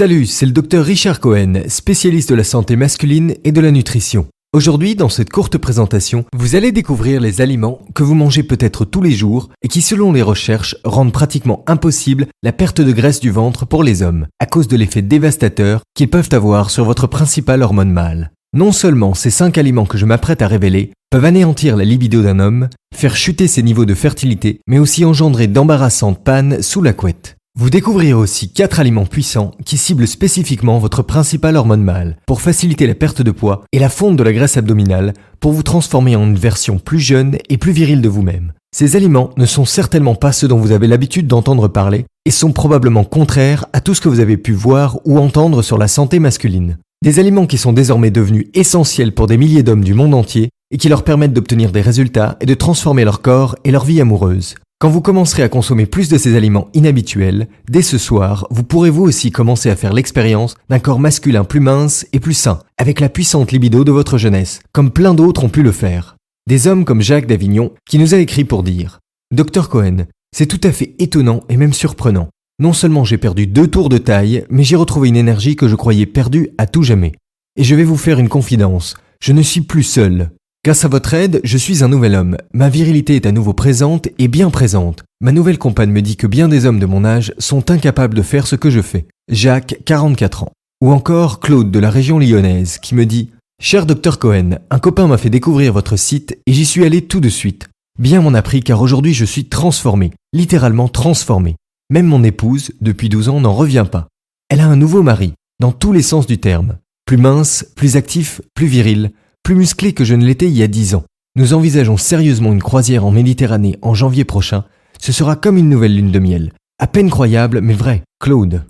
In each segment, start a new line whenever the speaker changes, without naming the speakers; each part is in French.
Salut, c'est le docteur Richard Cohen, spécialiste de la santé masculine et de la nutrition. Aujourd'hui, dans cette courte présentation, vous allez découvrir les aliments que vous mangez peut-être tous les jours et qui, selon les recherches, rendent pratiquement impossible la perte de graisse du ventre pour les hommes, à cause de l'effet dévastateur qu'ils peuvent avoir sur votre principale hormone mâle. Non seulement ces 5 aliments que je m'apprête à révéler peuvent anéantir la libido d'un homme, faire chuter ses niveaux de fertilité, mais aussi engendrer d'embarrassantes pannes sous la couette. Vous découvrirez aussi 4 aliments puissants qui ciblent spécifiquement votre principale hormone mâle pour faciliter la perte de poids et la fonte de la graisse abdominale pour vous transformer en une version plus jeune et plus virile de vous-même. Ces aliments ne sont certainement pas ceux dont vous avez l'habitude d'entendre parler et sont probablement contraires à tout ce que vous avez pu voir ou entendre sur la santé masculine. Des aliments qui sont désormais devenus essentiels pour des milliers d'hommes du monde entier et qui leur permettent d'obtenir des résultats et de transformer leur corps et leur vie amoureuse. Quand vous commencerez à consommer plus de ces aliments inhabituels, dès ce soir, vous pourrez vous aussi commencer à faire l'expérience d'un corps masculin plus mince et plus sain, avec la puissante libido de votre jeunesse, comme plein d'autres ont pu le faire. Des hommes comme Jacques d'Avignon, qui nous a écrit pour dire « Dr Cohen, c'est tout à fait étonnant et même surprenant. Non seulement j'ai perdu 2 tours de taille, mais j'ai retrouvé une énergie que je croyais perdue à tout jamais. Et je vais vous faire une confidence, je ne suis plus seul. Grâce à votre aide, je suis un nouvel homme. Ma virilité est à nouveau présente et bien présente. Ma nouvelle compagne me dit que bien des hommes de mon âge sont incapables de faire ce que je fais. Jacques, 44 ans. Ou encore Claude de la région lyonnaise qui me dit « Cher Dr Cohen, un copain m'a fait découvrir votre site et j'y suis allé tout de suite. Bien m'en a pris car aujourd'hui je suis transformé, littéralement transformé. Même mon épouse, depuis 12 ans, n'en revient pas. Elle a un nouveau mari, dans tous les sens du terme. Plus mince, plus actif, plus viril, plus musclé que je ne l'étais il y a 10 ans. Nous envisageons sérieusement une croisière en Méditerranée en janvier prochain. Ce sera comme une nouvelle lune de miel. À peine croyable, mais vrai, Claude.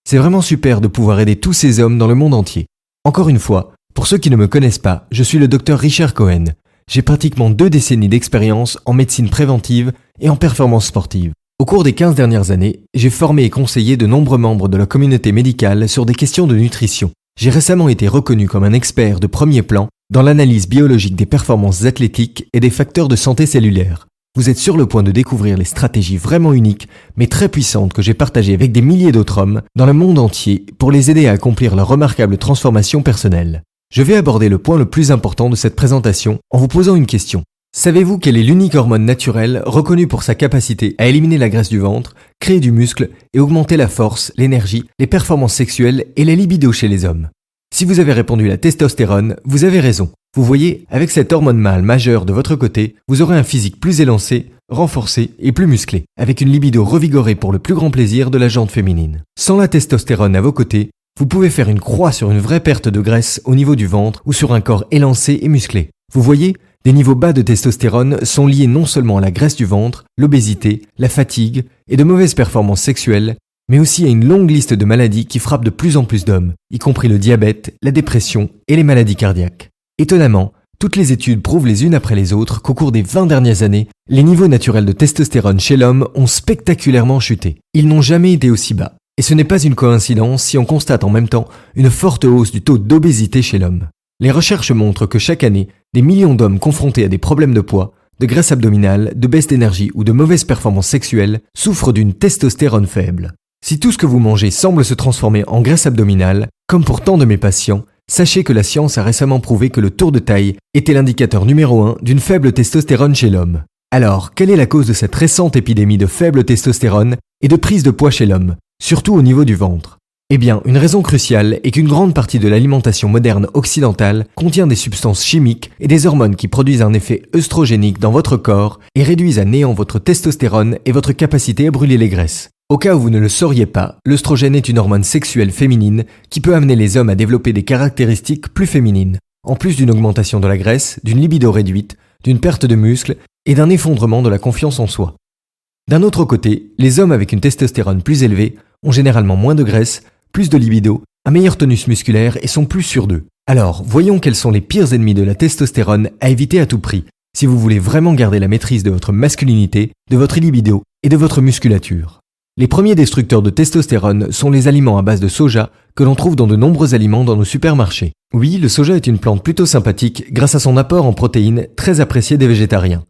C'est vraiment super de pouvoir aider tous ces hommes dans le monde entier. Encore une fois, pour ceux qui ne me connaissent pas, je suis le docteur Richard Cohen. J'ai pratiquement 2 décennies d'expérience en médecine préventive et en performance sportive. Au cours des 15 dernières années, j'ai formé et conseillé de nombreux membres de la communauté médicale sur des questions de nutrition. J'ai récemment été reconnu comme un expert de premier plan dans l'analyse biologique des performances athlétiques et des facteurs de santé cellulaire. Vous êtes sur le point de découvrir les stratégies vraiment uniques, mais très puissantes que j'ai partagées avec des milliers d'autres hommes dans le monde entier pour les aider à accomplir leur remarquable transformation personnelle. Je vais aborder le point le plus important de cette présentation en vous posant une question. Savez-vous quelle est l'unique hormone naturelle reconnue pour sa capacité à éliminer la graisse du ventre, créer du muscle et augmenter la force, l'énergie, les performances sexuelles et la libido chez les hommes? Si vous avez répondu la testostérone, vous avez raison. Vous voyez, avec cette hormone mâle majeure de votre côté, vous aurez un physique plus élancé, renforcé et plus musclé, avec une libido revigorée pour le plus grand plaisir de la jante féminine. Sans la testostérone à vos côtés, vous pouvez faire une croix sur une vraie perte de graisse au niveau du ventre ou sur un corps élancé et musclé. Vous voyez, des niveaux bas de testostérone sont liés non seulement à la graisse du ventre, l'obésité, la fatigue et de mauvaises performances sexuelles, mais aussi à une longue liste de maladies qui frappent de plus en plus d'hommes, y compris le diabète, la dépression et les maladies cardiaques. Étonnamment, toutes les études prouvent les unes après les autres qu'au cours des 20 dernières années, les niveaux naturels de testostérone chez l'homme ont spectaculairement chuté. Ils n'ont jamais été aussi bas. Et ce n'est pas une coïncidence si on constate en même temps une forte hausse du taux d'obésité chez l'homme. Les recherches montrent que chaque année, des millions d'hommes confrontés à des problèmes de poids, de graisse abdominale, de baisse d'énergie ou de mauvaises performances sexuelles souffrent d'une testostérone faible. Si tout ce que vous mangez semble se transformer en graisse abdominale, comme pour tant de mes patients, sachez que la science a récemment prouvé que le tour de taille était l'indicateur numéro 1 d'une faible testostérone chez l'homme. Alors, quelle est la cause de cette récente épidémie de faible testostérone et de prise de poids chez l'homme, surtout au niveau du ventre? Eh bien, une raison cruciale est qu'une grande partie de l'alimentation moderne occidentale contient des substances chimiques et des hormones qui produisent un effet œstrogénique dans votre corps et réduisent à néant votre testostérone et votre capacité à brûler les graisses. Au cas où vous ne le sauriez pas, l'œstrogène est une hormone sexuelle féminine qui peut amener les hommes à développer des caractéristiques plus féminines, en plus d'une augmentation de la graisse, d'une libido réduite, d'une perte de muscle et d'un effondrement de la confiance en soi. D'un autre côté, les hommes avec une testostérone plus élevée ont généralement moins de graisse, plus de libido, un meilleur tonus musculaire et sont plus sûrs d'eux. Alors, voyons quels sont les pires ennemis de la testostérone à éviter à tout prix, si vous voulez vraiment garder la maîtrise de votre masculinité, de votre libido et de votre musculature. Les premiers destructeurs de testostérone sont les aliments à base de soja que l'on trouve dans de nombreux aliments dans nos supermarchés. Oui, le soja est une plante plutôt sympathique grâce à son apport en protéines très apprécié des végétariens.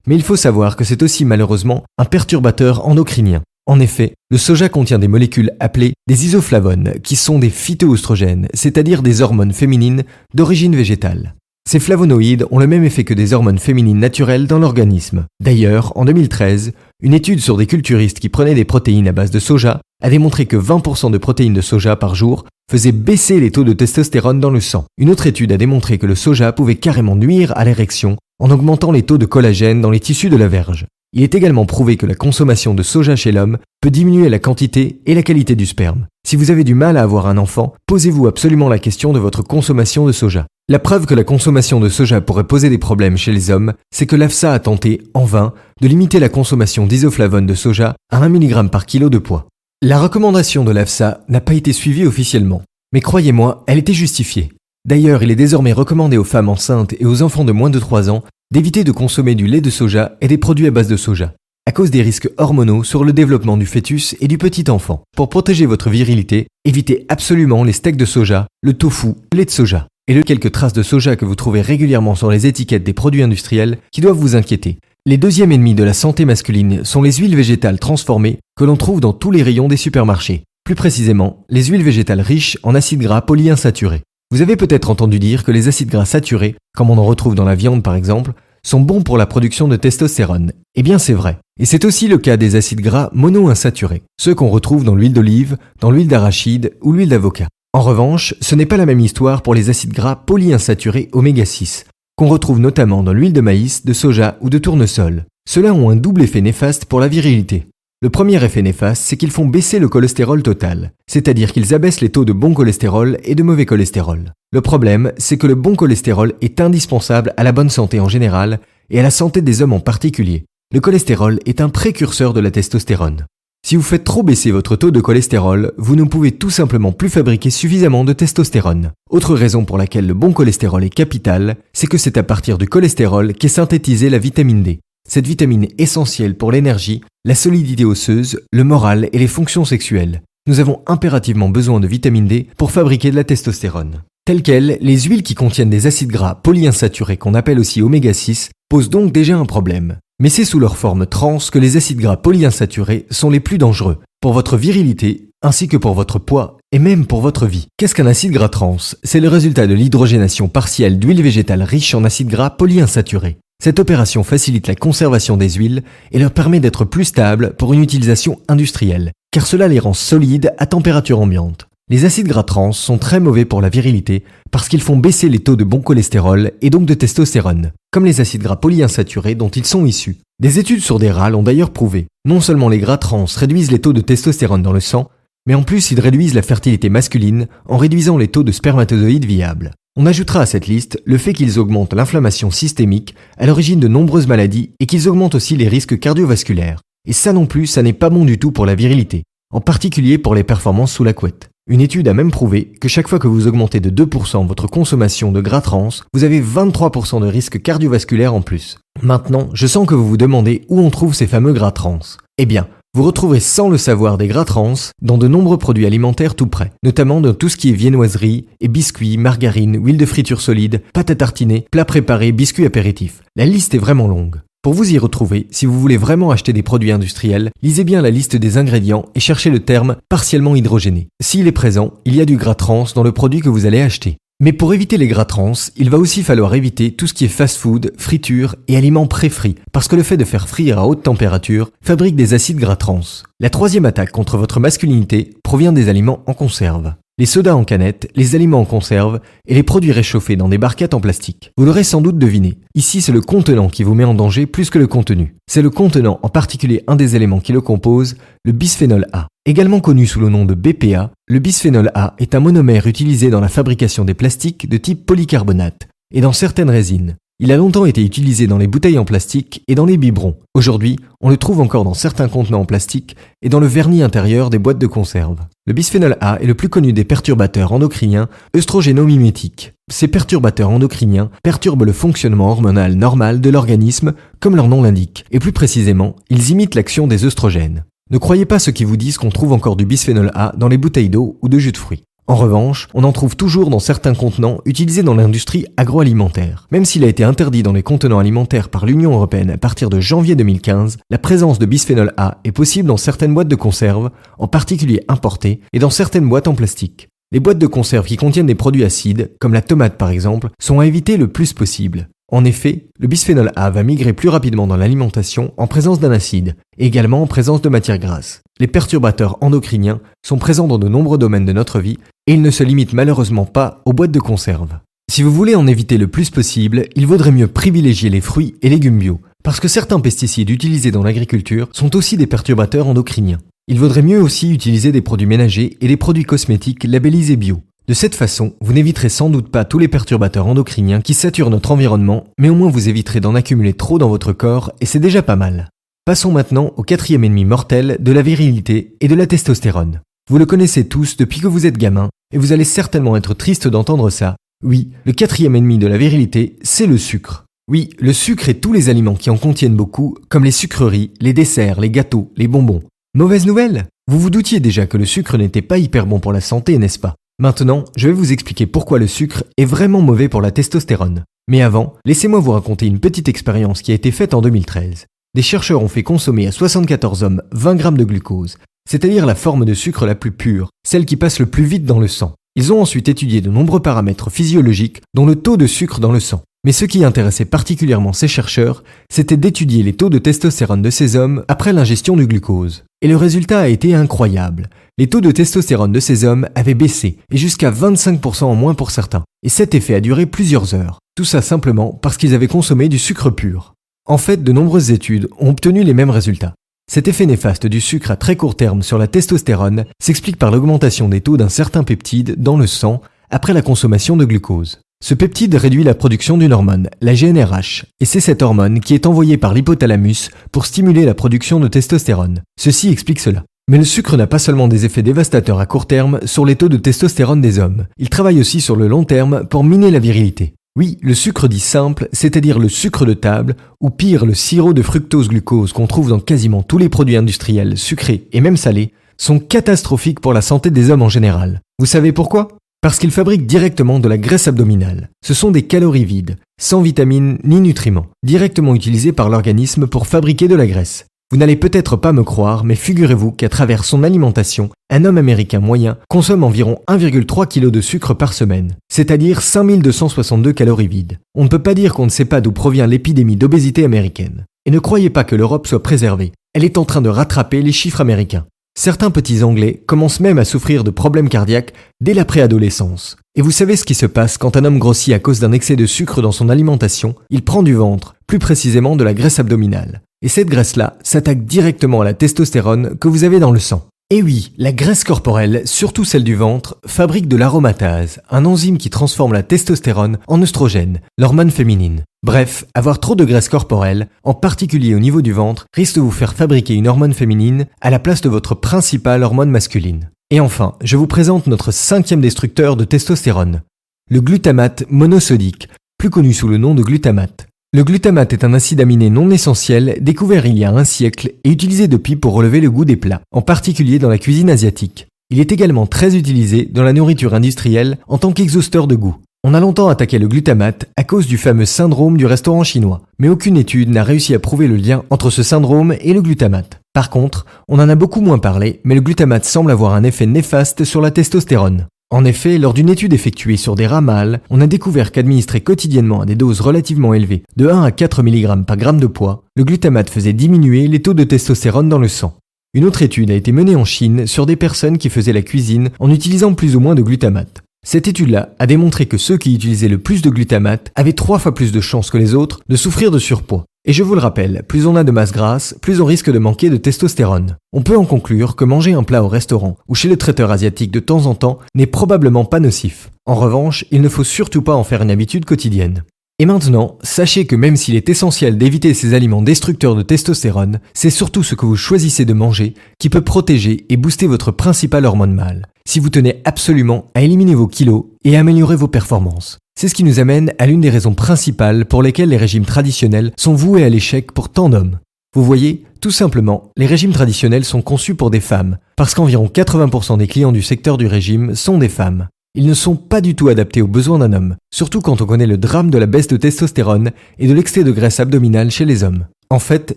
Mais il faut savoir que c'est aussi malheureusement un perturbateur endocrinien. En effet, le soja contient des molécules appelées des isoflavones, qui sont des phytoœstrogènes, c'est-à-dire des hormones féminines d'origine végétale. Ces flavonoïdes ont le même effet que des hormones féminines naturelles dans l'organisme. D'ailleurs, en 2013, une étude sur des culturistes qui prenaient des protéines à base de soja a démontré que 20% de protéines de soja par jour faisaient baisser les taux de testostérone dans le sang. Une autre étude a démontré que le soja pouvait carrément nuire à l'érection en augmentant les taux de collagène dans les tissus de la verge. Il est également prouvé que la consommation de soja chez l'homme peut diminuer la quantité et la qualité du sperme. Si vous avez du mal à avoir un enfant, posez-vous absolument la question de votre consommation de soja. La preuve que la consommation de soja pourrait poser des problèmes chez les hommes, c'est que l'AFSA a tenté, en vain, de limiter la consommation d'isoflavones de soja à 1 mg par kilo de poids. La recommandation de l'AFSA n'a pas été suivie officiellement, mais croyez-moi, elle était justifiée. D'ailleurs, il est désormais recommandé aux femmes enceintes et aux enfants de moins de 3 ans d'éviter de consommer du lait de soja et des produits à base de soja, à cause des risques hormonaux sur le développement du fœtus et du petit enfant. Pour protéger votre virilité, évitez absolument les steaks de soja, le tofu, le lait de soja et les quelques traces de soja que vous trouvez régulièrement sur les étiquettes des produits industriels qui doivent vous inquiéter. Les deuxièmes ennemis de la santé masculine sont les huiles végétales transformées que l'on trouve dans tous les rayons des supermarchés. Plus précisément, les huiles végétales riches en acides gras polyinsaturés. Vous avez peut-être entendu dire que les acides gras saturés, comme on en retrouve dans la viande par exemple, sont bons pour la production de testostérone. Eh bien c'est vrai. Et c'est aussi le cas des acides gras monoinsaturés, ceux qu'on retrouve dans l'huile d'olive, dans l'huile d'arachide ou l'huile d'avocat. En revanche, ce n'est pas la même histoire pour les acides gras polyinsaturés oméga 6, qu'on retrouve notamment dans l'huile de maïs, de soja ou de tournesol. Ceux-là ont un double effet néfaste pour la virilité. Le premier effet néfaste, c'est qu'ils font baisser le cholestérol total, c'est-à-dire qu'ils abaissent les taux de bon cholestérol et de mauvais cholestérol. Le problème, c'est que le bon cholestérol est indispensable à la bonne santé en général et à la santé des hommes en particulier. Le cholestérol est un précurseur de la testostérone. Si vous faites trop baisser votre taux de cholestérol, vous ne pouvez tout simplement plus fabriquer suffisamment de testostérone. Autre raison pour laquelle le bon cholestérol est capital, c'est que c'est à partir du cholestérol qu'est synthétisée la vitamine D. Cette vitamine est essentielle pour l'énergie, la solidité osseuse, le moral et les fonctions sexuelles. Nous avons impérativement besoin de vitamine D pour fabriquer de la testostérone. Telles quelles, les huiles qui contiennent des acides gras polyinsaturés qu'on appelle aussi oméga 6 posent donc déjà un problème. Mais c'est sous leur forme trans que les acides gras polyinsaturés sont les plus dangereux, pour votre virilité, ainsi que pour votre poids, et même pour votre vie. Qu'est-ce qu'un acide gras trans? C'est le résultat de l'hydrogénation partielle d'huiles végétales riches en acides gras polyinsaturés. Cette opération facilite la conservation des huiles et leur permet d'être plus stables pour une utilisation industrielle, car cela les rend solides à température ambiante. Les acides gras trans sont très mauvais pour la virilité parce qu'ils font baisser les taux de bon cholestérol et donc de testostérone, comme les acides gras polyinsaturés dont ils sont issus. Des études sur des rats l'ont d'ailleurs prouvé. Non seulement les gras trans réduisent les taux de testostérone dans le sang, mais en plus ils réduisent la fertilité masculine en réduisant les taux de spermatozoïdes viables. On ajoutera à cette liste le fait qu'ils augmentent l'inflammation systémique à l'origine de nombreuses maladies et qu'ils augmentent aussi les risques cardiovasculaires. Et ça non plus, ça n'est pas bon du tout pour la virilité, en particulier pour les performances sous la couette. Une étude a même prouvé que chaque fois que vous augmentez de 2% votre consommation de gras trans, vous avez 23% de risque cardiovasculaire en plus. Maintenant, je sens que vous vous demandez où on trouve ces fameux gras trans. Eh bien, vous retrouverez sans le savoir des gras trans dans de nombreux produits alimentaires tout près, notamment dans tout ce qui est viennoiserie et biscuits, margarine, huile de friture solide, pâte à tartiner, plats préparés, biscuits apéritifs. La liste est vraiment longue. Pour vous y retrouver, si vous voulez vraiment acheter des produits industriels, lisez bien la liste des ingrédients et cherchez le terme partiellement hydrogéné. S'il est présent, il y a du gras trans dans le produit que vous allez acheter. Mais pour éviter les gras trans, il va aussi falloir éviter tout ce qui est fast-food, friture et aliments pré-frits, parce que le fait de faire frire à haute température fabrique des acides gras trans. La troisième attaque contre votre masculinité provient des aliments en conserve. Les sodas en canette, les aliments en conserve et les produits réchauffés dans des barquettes en plastique. Vous l'aurez sans doute deviné. Ici, c'est le contenant qui vous met en danger plus que le contenu. C'est le contenant, en particulier un des éléments qui le composent, le bisphénol A. Également connu sous le nom de BPA, le bisphénol A est un monomère utilisé dans la fabrication des plastiques de type polycarbonate et dans certaines résines. Il a longtemps été utilisé dans les bouteilles en plastique et dans les biberons. Aujourd'hui, on le trouve encore dans certains contenants en plastique et dans le vernis intérieur des boîtes de conserve. Le bisphénol A est le plus connu des perturbateurs endocriniens œstrogénomimétiques. Ces perturbateurs endocriniens perturbent le fonctionnement hormonal normal de l'organisme, comme leur nom l'indique, et plus précisément, ils imitent l'action des œstrogènes. Ne croyez pas ceux qui vous disent qu'on trouve encore du bisphénol A dans les bouteilles d'eau ou de jus de fruits. En revanche, on en trouve toujours dans certains contenants utilisés dans l'industrie agroalimentaire. Même s'il a été interdit dans les contenants alimentaires par l'Union européenne à partir de janvier 2015, la présence de bisphénol A est possible dans certaines boîtes de conserve, en particulier importées, et dans certaines boîtes en plastique. Les boîtes de conserve qui contiennent des produits acides, comme la tomate par exemple, sont à éviter le plus possible. En effet, le bisphénol A va migrer plus rapidement dans l'alimentation en présence d'un acide, et également en présence de matières grasses. Les perturbateurs endocriniens sont présents dans de nombreux domaines de notre vie, et ils ne se limitent malheureusement pas aux boîtes de conserve. Si vous voulez en éviter le plus possible, il vaudrait mieux privilégier les fruits et légumes bio, parce que certains pesticides utilisés dans l'agriculture sont aussi des perturbateurs endocriniens. Il vaudrait mieux aussi utiliser des produits ménagers et des produits cosmétiques labellisés bio. De cette façon, vous n'éviterez sans doute pas tous les perturbateurs endocriniens qui saturent notre environnement, mais au moins vous éviterez d'en accumuler trop dans votre corps et c'est déjà pas mal. Passons maintenant au quatrième ennemi mortel de la virilité et de la testostérone. Vous le connaissez tous depuis que vous êtes gamin et vous allez certainement être triste d'entendre ça. Oui, le quatrième ennemi de la virilité, c'est le sucre. Oui, le sucre et tous les aliments qui en contiennent beaucoup, comme les sucreries, les desserts, les gâteaux, les bonbons. Mauvaise nouvelle ? Vous vous doutiez déjà que le sucre n'était pas hyper bon pour la santé, n'est-ce pas ? Maintenant, je vais vous expliquer pourquoi le sucre est vraiment mauvais pour la testostérone. Mais avant, laissez-moi vous raconter une petite expérience qui a été faite en 2013. Des chercheurs ont fait consommer à 74 hommes 20 grammes de glucose, c'est-à-dire la forme de sucre la plus pure, celle qui passe le plus vite dans le sang. Ils ont ensuite étudié de nombreux paramètres physiologiques, dont le taux de sucre dans le sang. Mais ce qui intéressait particulièrement ces chercheurs, c'était d'étudier les taux de testostérone de ces hommes après l'ingestion du glucose. Et le résultat a été incroyable. Les taux de testostérone de ces hommes avaient baissé, et jusqu'à 25% en moins pour certains. Et cet effet a duré plusieurs heures. Tout ça simplement parce qu'ils avaient consommé du sucre pur. En fait, de nombreuses études ont obtenu les mêmes résultats. Cet effet néfaste du sucre à très court terme sur la testostérone s'explique par l'augmentation des taux d'un certain peptide dans le sang après la consommation de glucose. Ce peptide réduit la production d'une hormone, la GnRH, et c'est cette hormone qui est envoyée par l'hypothalamus pour stimuler la production de testostérone. Ceci explique cela. Mais le sucre n'a pas seulement des effets dévastateurs à court terme sur les taux de testostérone des hommes, il travaille aussi sur le long terme pour miner la virilité. Oui, le sucre dit simple, c'est-à-dire le sucre de table, ou pire le sirop de fructose-glucose qu'on trouve dans quasiment tous les produits industriels, sucrés et même salés, sont catastrophiques pour la santé des hommes en général. Vous savez pourquoi ? Parce qu'ils fabriquent directement de la graisse abdominale. Ce sont des calories vides, sans vitamines ni nutriments, directement utilisées par l'organisme pour fabriquer de la graisse. Vous n'allez peut-être pas me croire, mais figurez-vous qu'à travers son alimentation, un homme américain moyen consomme environ 1,3 kg de sucre par semaine, c'est-à-dire 5262 calories vides. On ne peut pas dire qu'on ne sait pas d'où provient l'épidémie d'obésité américaine. Et ne croyez pas que l'Europe soit préservée, elle est en train de rattraper les chiffres américains. Certains petits Anglais commencent même à souffrir de problèmes cardiaques dès la préadolescence. Et vous savez ce qui se passe quand un homme grossit à cause d'un excès de sucre dans son alimentation ? Il prend du ventre, plus précisément de la graisse abdominale. Et cette graisse-là s'attaque directement à la testostérone que vous avez dans le sang. Et oui, la graisse corporelle, surtout celle du ventre, fabrique de l'aromatase, un enzyme qui transforme la testostérone en œstrogène, l'hormone féminine. Bref, avoir trop de graisse corporelle, en particulier au niveau du ventre, risque de vous faire fabriquer une hormone féminine à la place de votre principale hormone masculine. Et enfin, je vous présente notre 5e destructeur de testostérone, le glutamate monosodique, plus connu sous le nom de glutamate. Le glutamate est un acide aminé non essentiel découvert il y a un siècle et utilisé depuis pour relever le goût des plats, en particulier dans la cuisine asiatique. Il est également très utilisé dans la nourriture industrielle en tant qu'exhausteur de goût. On a longtemps attaqué le glutamate à cause du fameux syndrome du restaurant chinois, mais aucune étude n'a réussi à prouver le lien entre ce syndrome et le glutamate. Par contre, on en a beaucoup moins parlé, mais le glutamate semble avoir un effet néfaste sur la testostérone. En effet, lors d'une étude effectuée sur des rats mâles, on a découvert qu'administré quotidiennement à des doses relativement élevées, de 1 à 4 mg par gramme de poids, le glutamate faisait diminuer les taux de testostérone dans le sang. Une autre étude a été menée en Chine sur des personnes qui faisaient la cuisine en utilisant plus ou moins de glutamate. Cette étude-là a démontré que ceux qui utilisaient le plus de glutamate avaient 3 fois plus de chances que les autres de souffrir de surpoids. Et je vous le rappelle, plus on a de masse grasse, plus on risque de manquer de testostérone. On peut en conclure que manger un plat au restaurant ou chez le traiteur asiatique de temps en temps n'est probablement pas nocif. En revanche, il ne faut surtout pas en faire une habitude quotidienne. Et maintenant, sachez que même s'il est essentiel d'éviter ces aliments destructeurs de testostérone, c'est surtout ce que vous choisissez de manger qui peut protéger et booster votre principale hormone mâle, si vous tenez absolument à éliminer vos kilos et à améliorer vos performances. C'est ce qui nous amène à l'une des raisons principales pour lesquelles les régimes traditionnels sont voués à l'échec pour tant d'hommes. Vous voyez, Tout simplement, les régimes traditionnels sont conçus pour des femmes, parce qu'environ 80% des clients du secteur du régime sont des femmes. Ils ne sont pas du tout adaptés aux besoins d'un homme, surtout quand on connaît le drame de la baisse de testostérone et de l'excès de graisse abdominale chez les hommes. En fait,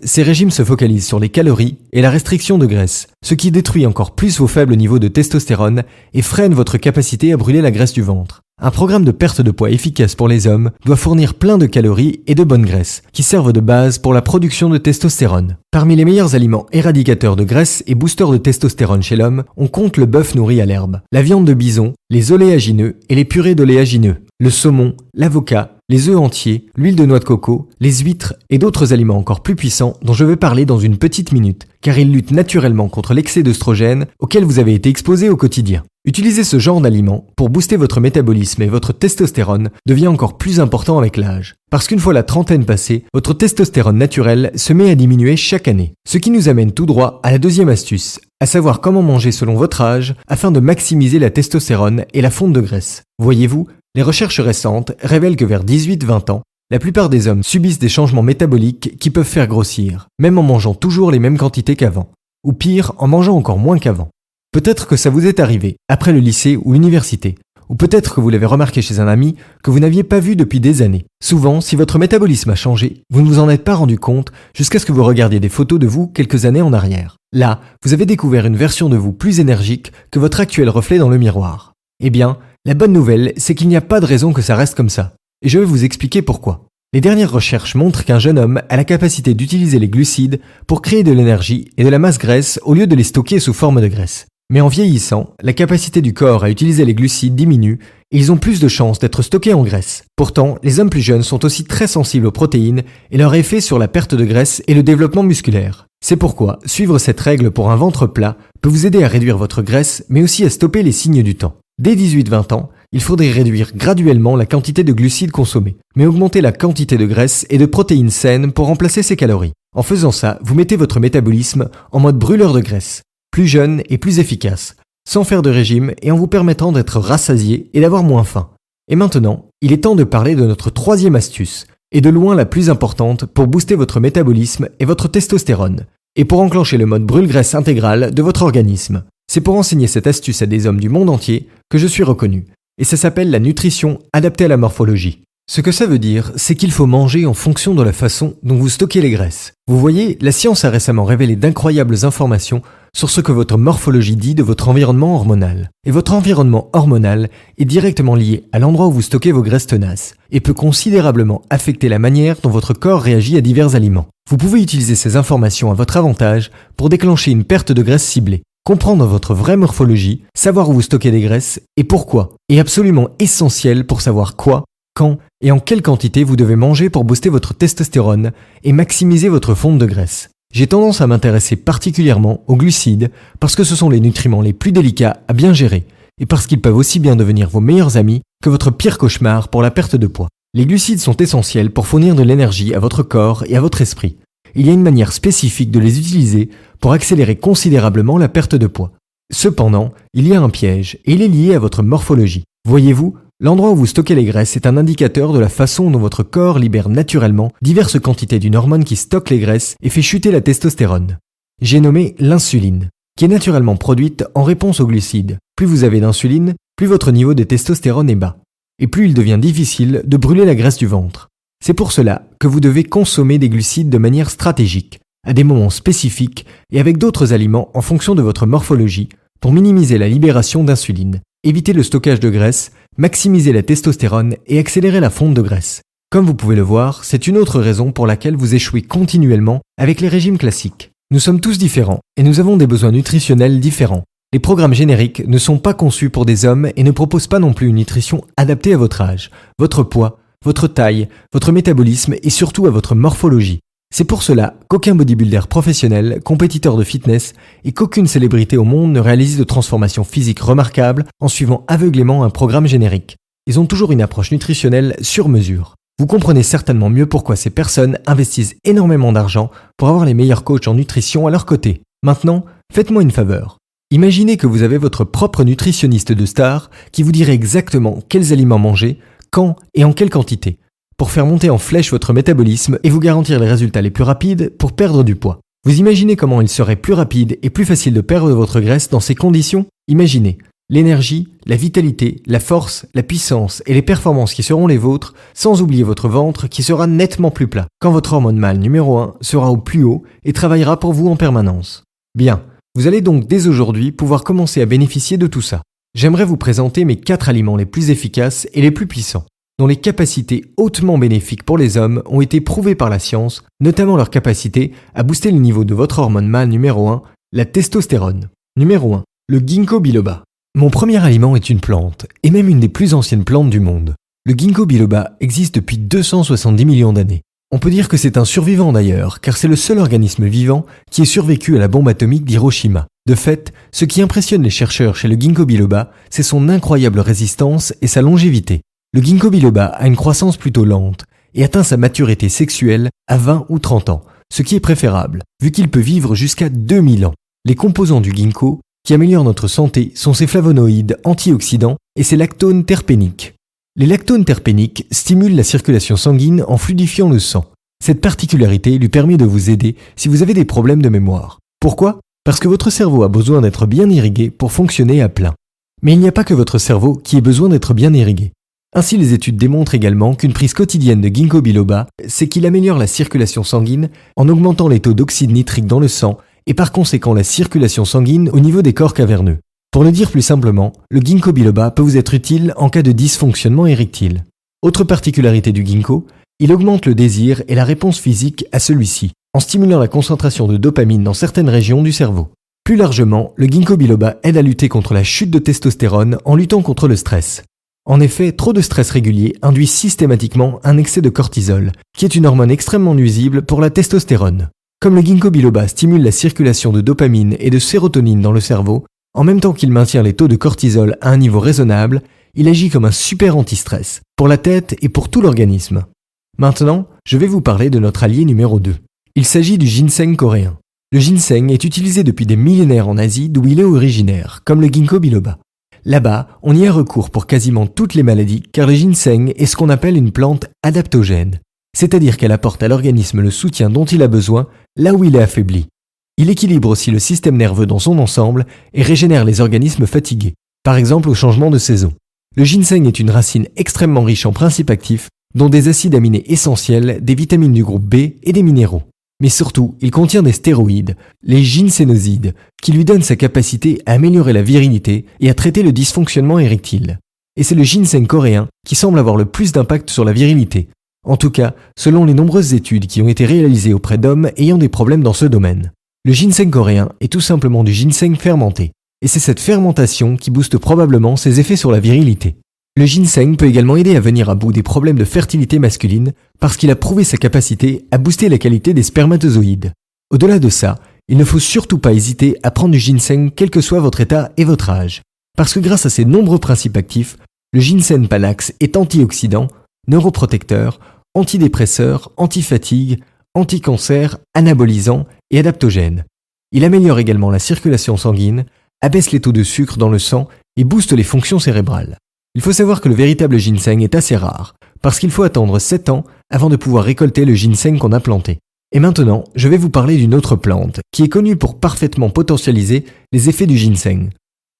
ces régimes se focalisent sur les calories et la restriction de graisse, ce qui détruit encore plus vos faibles niveaux de testostérone et freine votre capacité à brûler la graisse du ventre. Un programme de perte de poids efficace pour les hommes doit fournir plein de calories et de bonnes graisses, qui servent de base pour la production de testostérone. Parmi les meilleurs aliments éradicateurs de graisse et boosters de testostérone chez l'homme, on compte le bœuf nourri à l'herbe, la viande de bison, les oléagineux et les purées d'oléagineux, le saumon, l'avocat, les œufs entiers, l'huile de noix de coco, les huîtres et d'autres aliments encore plus puissants dont je vais parler dans une petite minute, car ils luttent naturellement contre l'excès d'œstrogène auquel vous avez été exposé au quotidien. Utiliser ce genre d'aliments pour booster votre métabolisme et votre testostérone devient encore plus important avec l'âge. Parce qu'une fois la trentaine passée, votre testostérone naturel se met à diminuer chaque année. Ce qui nous amène tout droit à la deuxième astuce, à savoir comment manger selon votre âge afin de maximiser la testostérone et la fonte de graisse. Voyez-vous, les recherches récentes révèlent que vers 18-20 ans, la plupart des hommes subissent des changements métaboliques qui peuvent faire grossir, même en mangeant toujours les mêmes quantités qu'avant. Ou pire, en mangeant encore moins qu'avant. Peut-être que ça vous est arrivé, après le lycée ou l'université. Ou peut-être que vous l'avez remarqué chez un ami que vous n'aviez pas vu depuis des années. Souvent, si votre métabolisme a changé, vous ne vous en êtes pas rendu compte jusqu'à ce que vous regardiez des photos de vous quelques années en arrière. Là, vous avez découvert une version de vous plus énergique que votre actuel reflet dans le miroir. Eh bien, la bonne nouvelle, c'est qu'il n'y a pas de raison que ça reste comme ça. Et je vais vous expliquer pourquoi. Les dernières recherches montrent qu'un jeune homme a la capacité d'utiliser les glucides pour créer de l'énergie et de la masse graisse au lieu de les stocker sous forme de graisse. Mais en vieillissant, la capacité du corps à utiliser les glucides diminue et ils ont plus de chances d'être stockés en graisse. Pourtant, les hommes plus jeunes sont aussi très sensibles aux protéines et leur effet sur la perte de graisse et le développement musculaire. C'est pourquoi suivre cette règle pour un ventre plat peut vous aider à réduire votre graisse mais aussi à stopper les signes du temps. Dès 18-20 ans, il faudrait réduire graduellement la quantité de glucides consommés, mais augmenter la quantité de graisse et de protéines saines pour remplacer ces calories. En faisant ça, vous mettez votre métabolisme en mode brûleur de graisse, plus jeune et plus efficace, sans faire de régime et en vous permettant d'être rassasié et d'avoir moins faim. Et maintenant, il est temps de parler de notre troisième astuce, et de loin la plus importante pour booster votre métabolisme et votre testostérone, et pour enclencher le mode brûle-graisse intégral de votre organisme. C'est pour enseigner cette astuce à des hommes du monde entier que je suis reconnu, et ça s'appelle la nutrition adaptée à la morphologie. Ce que ça veut dire, c'est qu'il faut manger en fonction de la façon dont vous stockez les graisses. Vous voyez, la science a récemment révélé d'incroyables informations sur ce que votre morphologie dit de votre environnement hormonal. Et votre environnement hormonal est directement lié à l'endroit où vous stockez vos graisses tenaces et peut considérablement affecter la manière dont votre corps réagit à divers aliments. Vous pouvez utiliser ces informations à votre avantage pour déclencher une perte de graisse ciblée. Comprendre votre vraie morphologie, savoir où vous stockez des graisses et pourquoi, est absolument essentiel pour savoir quoi, quand et en quelle quantité vous devez manger pour booster votre testostérone et maximiser votre fonte de graisse. J'ai tendance à m'intéresser particulièrement aux glucides parce que ce sont les nutriments les plus délicats à bien gérer et parce qu'ils peuvent aussi bien devenir vos meilleurs amis que votre pire cauchemar pour la perte de poids. Les glucides sont essentiels pour fournir de l'énergie à votre corps et à votre esprit. Il y a une manière spécifique de les utiliser pour accélérer considérablement la perte de poids. Cependant, il y a un piège et il est lié à votre morphologie. Voyez-vous, l'endroit où vous stockez les graisses est un indicateur de la façon dont votre corps libère naturellement diverses quantités d'une hormone qui stocke les graisses et fait chuter la testostérone. J'ai nommé l'insuline, qui est naturellement produite en réponse aux glucides. Plus vous avez d'insuline, plus votre niveau de testostérone est bas, et plus il devient difficile de brûler la graisse du ventre. C'est pour cela que vous devez consommer des glucides de manière stratégique, à des moments spécifiques et avec d'autres aliments en fonction de votre morphologie pour minimiser la libération d'insuline, éviter le stockage de graisse, maximiser la testostérone et accélérer la fonte de graisse. Comme vous pouvez le voir, c'est une autre raison pour laquelle vous échouez continuellement avec les régimes classiques. Nous sommes tous différents et nous avons des besoins nutritionnels différents. Les programmes génériques ne sont pas conçus pour des hommes et ne proposent pas non plus une nutrition adaptée à votre âge, votre poids, votre taille, votre métabolisme et surtout à votre morphologie. C'est pour cela qu'aucun bodybuilder professionnel, compétiteur de fitness et qu'aucune célébrité au monde ne réalise de transformation physique remarquable en suivant aveuglément un programme générique. Ils ont toujours une approche nutritionnelle sur mesure. Vous comprenez certainement mieux pourquoi ces personnes investissent énormément d'argent pour avoir les meilleurs coachs en nutrition à leur côté. Maintenant, faites-moi une faveur. Imaginez que vous avez votre propre nutritionniste de star qui vous dirait exactement quels aliments manger, quand et en quelle quantité, pour faire monter en flèche votre métabolisme et vous garantir les résultats les plus rapides pour perdre du poids. Vous imaginez comment il serait plus rapide et plus facile de perdre votre graisse dans ces conditions? Imaginez l'énergie, la vitalité, la force, la puissance et les performances qui seront les vôtres, sans oublier votre ventre qui sera nettement plus plat, quand votre hormone mâle numéro 1 sera au plus haut et travaillera pour vous en permanence. Bien, vous allez donc dès aujourd'hui pouvoir commencer à bénéficier de tout ça. J'aimerais vous présenter mes 4 aliments les plus efficaces et les plus puissants, dont les capacités hautement bénéfiques pour les hommes ont été prouvées par la science, notamment leur capacité à booster le niveau de votre hormone mâle numéro 1, la testostérone. Numéro 1, le ginkgo biloba. Mon premier aliment est une plante, et même une des plus anciennes plantes du monde. Le ginkgo biloba existe depuis 270 millions d'années. On peut dire que c'est un survivant d'ailleurs, car c'est le seul organisme vivant qui ait survécu à la bombe atomique d'Hiroshima. De fait, ce qui impressionne les chercheurs chez le ginkgo biloba, c'est son incroyable résistance et sa longévité. Le ginkgo biloba a une croissance plutôt lente et atteint sa maturité sexuelle à 20 ou 30 ans, ce qui est préférable, vu qu'il peut vivre jusqu'à 2000 ans. Les composants du ginkgo qui améliorent notre santé sont ses flavonoïdes antioxydants et ses lactones terpéniques. Les lactones terpéniques stimulent la circulation sanguine en fluidifiant le sang. Cette particularité lui permet de vous aider si vous avez des problèmes de mémoire. Pourquoi? Parce que votre cerveau a besoin d'être bien irrigué pour fonctionner à plein. Mais il n'y a pas que votre cerveau qui ait besoin d'être bien irrigué. Ainsi, les études démontrent également qu'une prise quotidienne de ginkgo biloba, c'est qu'il améliore la circulation sanguine en augmentant les taux d'oxyde nitrique dans le sang et par conséquent la circulation sanguine au niveau des corps caverneux. Pour le dire plus simplement, le ginkgo biloba peut vous être utile en cas de dysfonctionnement érectile. Autre particularité du ginkgo, il augmente le désir et la réponse physique à celui-ci, en stimulant la concentration de dopamine dans certaines régions du cerveau. Plus largement, le ginkgo biloba aide à lutter contre la chute de testostérone en luttant contre le stress. En effet, trop de stress régulier induit systématiquement un excès de cortisol, qui est une hormone extrêmement nuisible pour la testostérone. Comme le ginkgo biloba stimule la circulation de dopamine et de sérotonine dans le cerveau, en même temps qu'il maintient les taux de cortisol à un niveau raisonnable, il agit comme un super anti-stress, pour la tête et pour tout l'organisme. Maintenant, je vais vous parler de notre allié numéro 2. Il s'agit du ginseng coréen. Le ginseng est utilisé depuis des millénaires en Asie d'où il est originaire, comme le ginkgo biloba. Là-bas, on y a recours pour quasiment toutes les maladies car le ginseng est ce qu'on appelle une plante adaptogène, c'est-à-dire qu'elle apporte à l'organisme le soutien dont il a besoin là où il est affaibli. Il équilibre aussi le système nerveux dans son ensemble et régénère les organismes fatigués, par exemple au changement de saison. Le ginseng est une racine extrêmement riche en principes actifs, dont des acides aminés essentiels, des vitamines du groupe B et des minéraux. Mais surtout, il contient des stéroïdes, les ginsénosides, qui lui donnent sa capacité à améliorer la virilité et à traiter le dysfonctionnement érectile. Et c'est le ginseng coréen qui semble avoir le plus d'impact sur la virilité. En tout cas, selon les nombreuses études qui ont été réalisées auprès d'hommes ayant des problèmes dans ce domaine. Le ginseng coréen est tout simplement du ginseng fermenté. Et c'est cette fermentation qui booste probablement ses effets sur la virilité. Le ginseng peut également aider à venir à bout des problèmes de fertilité masculine parce qu'il a prouvé sa capacité à booster la qualité des spermatozoïdes. Au-delà de ça, il ne faut surtout pas hésiter à prendre du ginseng quel que soit votre état et votre âge. Parce que grâce à ses nombreux principes actifs, le ginseng panax est antioxydant, neuroprotecteur, antidépresseur, antifatigue, anticancer, anabolisant et adaptogène. Il améliore également la circulation sanguine, abaisse les taux de sucre dans le sang et booste les fonctions cérébrales. Il faut savoir que le véritable ginseng est assez rare, parce qu'il faut attendre 7 ans avant de pouvoir récolter le ginseng qu'on a planté. Et maintenant, je vais vous parler d'une autre plante, qui est connue pour parfaitement potentialiser les effets du ginseng.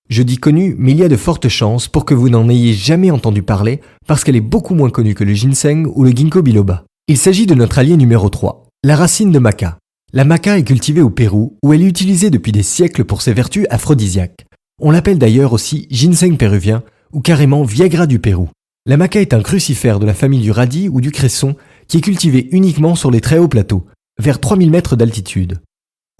Je dis connue, mais il y a de fortes chances pour que vous n'en ayez jamais entendu parler, parce qu'elle est beaucoup moins connue que le ginseng ou le ginkgo biloba. Il s'agit de notre allié numéro 3, la racine de maca. La maca est cultivée au Pérou, où elle est utilisée depuis des siècles pour ses vertus aphrodisiaques. On l'appelle d'ailleurs aussi ginseng péruvien, ou carrément Viagra du Pérou. La maca est un crucifère de la famille du radis ou du cresson qui est cultivé uniquement sur les très hauts plateaux, vers 3000 mètres d'altitude.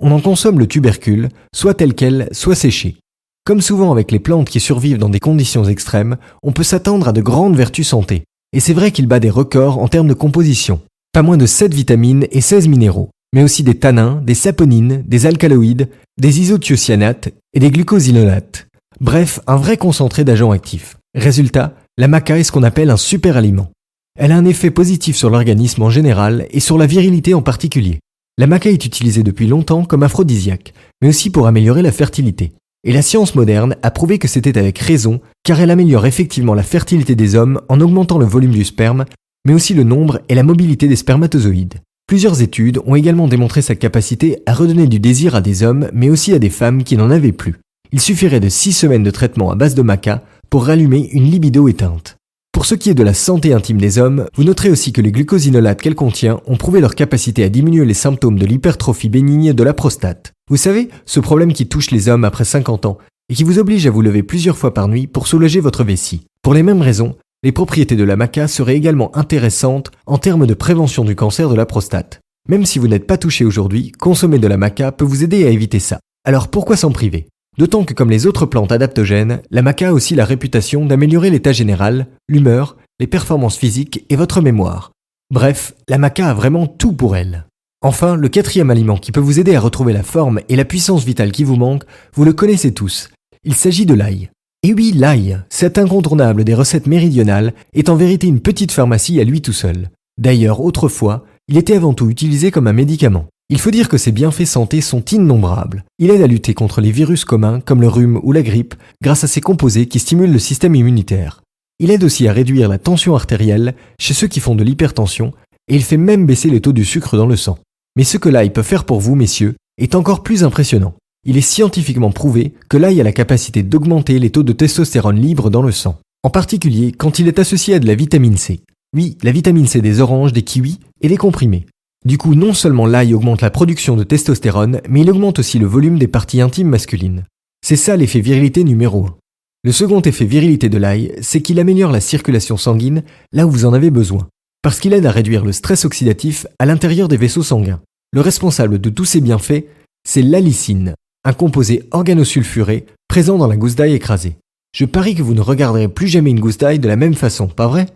On en consomme le tubercule, soit tel quel, soit séché. Comme souvent avec les plantes qui survivent dans des conditions extrêmes, on peut s'attendre à de grandes vertus santé. Et c'est vrai qu'il bat des records en termes de composition. Pas moins de 7 vitamines et 16 minéraux, mais aussi des tannins, des saponines, des alcaloïdes, des isothiocyanates et des glucosinolates. Bref, un vrai concentré d'agents actifs. Résultat, la maca est ce qu'on appelle un super aliment. Elle a un effet positif sur l'organisme en général et sur la virilité en particulier. La maca est utilisée depuis longtemps comme aphrodisiaque, mais aussi pour améliorer la fertilité. Et la science moderne a prouvé que c'était avec raison, car elle améliore effectivement la fertilité des hommes en augmentant le volume du sperme, mais aussi le nombre et la mobilité des spermatozoïdes. Plusieurs études ont également démontré sa capacité à redonner du désir à des hommes, mais aussi à des femmes qui n'en avaient plus. Il suffirait de 6 semaines de traitement à base de maca pour rallumer une libido éteinte. Pour ce qui est de la santé intime des hommes, vous noterez aussi que les glucosinolates qu'elle contient ont prouvé leur capacité à diminuer les symptômes de l'hypertrophie bénigne de la prostate. Vous savez, ce problème qui touche les hommes après 50 ans et qui vous oblige à vous lever plusieurs fois par nuit pour soulager votre vessie. Pour les mêmes raisons, les propriétés de la maca seraient également intéressantes en termes de prévention du cancer de la prostate. Même si vous n'êtes pas touché aujourd'hui, consommer de la maca peut vous aider à éviter ça. Alors pourquoi s'en priver ? D'autant que comme les autres plantes adaptogènes, la maca a aussi la réputation d'améliorer l'état général, l'humeur, les performances physiques et votre mémoire. Bref, la maca a vraiment tout pour elle. Enfin, le 4e aliment qui peut vous aider à retrouver la forme et la puissance vitale qui vous manque, vous le connaissez tous. Il s'agit de l'ail. Et oui, l'ail, cet incontournable des recettes méridionales, est en vérité une petite pharmacie à lui tout seul. D'ailleurs, autrefois, il était avant tout utilisé comme un médicament. Il faut dire que ses bienfaits santé sont innombrables. Il aide à lutter contre les virus communs comme le rhume ou la grippe grâce à ses composés qui stimulent le système immunitaire. Il aide aussi à réduire la tension artérielle chez ceux qui font de l'hypertension et il fait même baisser les taux du sucre dans le sang. Mais ce que l'ail peut faire pour vous, messieurs, est encore plus impressionnant. Il est scientifiquement prouvé que l'ail a la capacité d'augmenter les taux de testostérone libre dans le sang. En particulier quand il est associé à de la vitamine C. Oui, la vitamine C des oranges, des kiwis et des comprimés. Du coup, non seulement l'ail augmente la production de testostérone, mais il augmente aussi le volume des parties intimes masculines. C'est ça l'effet virilité numéro 1. Le second effet virilité de l'ail, c'est qu'il améliore la circulation sanguine là où vous en avez besoin, parce qu'il aide à réduire le stress oxydatif à l'intérieur des vaisseaux sanguins. Le responsable de tous ces bienfaits, c'est l'allicine, un composé organosulfuré présent dans la gousse d'ail écrasée. Je parie que vous ne regarderez plus jamais une gousse d'ail de la même façon, pas vrai ?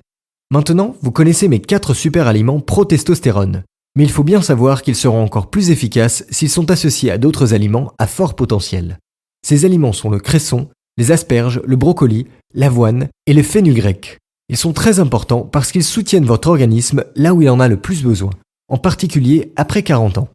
Maintenant, vous connaissez mes 4 super aliments pro-testostérone. Mais il faut bien savoir qu'ils seront encore plus efficaces s'ils sont associés à d'autres aliments à fort potentiel. Ces aliments sont le cresson, les asperges, le brocoli, l'avoine et le fenugrec. Ils sont très importants parce qu'ils soutiennent votre organisme là où il en a le plus besoin, en particulier après 40 ans.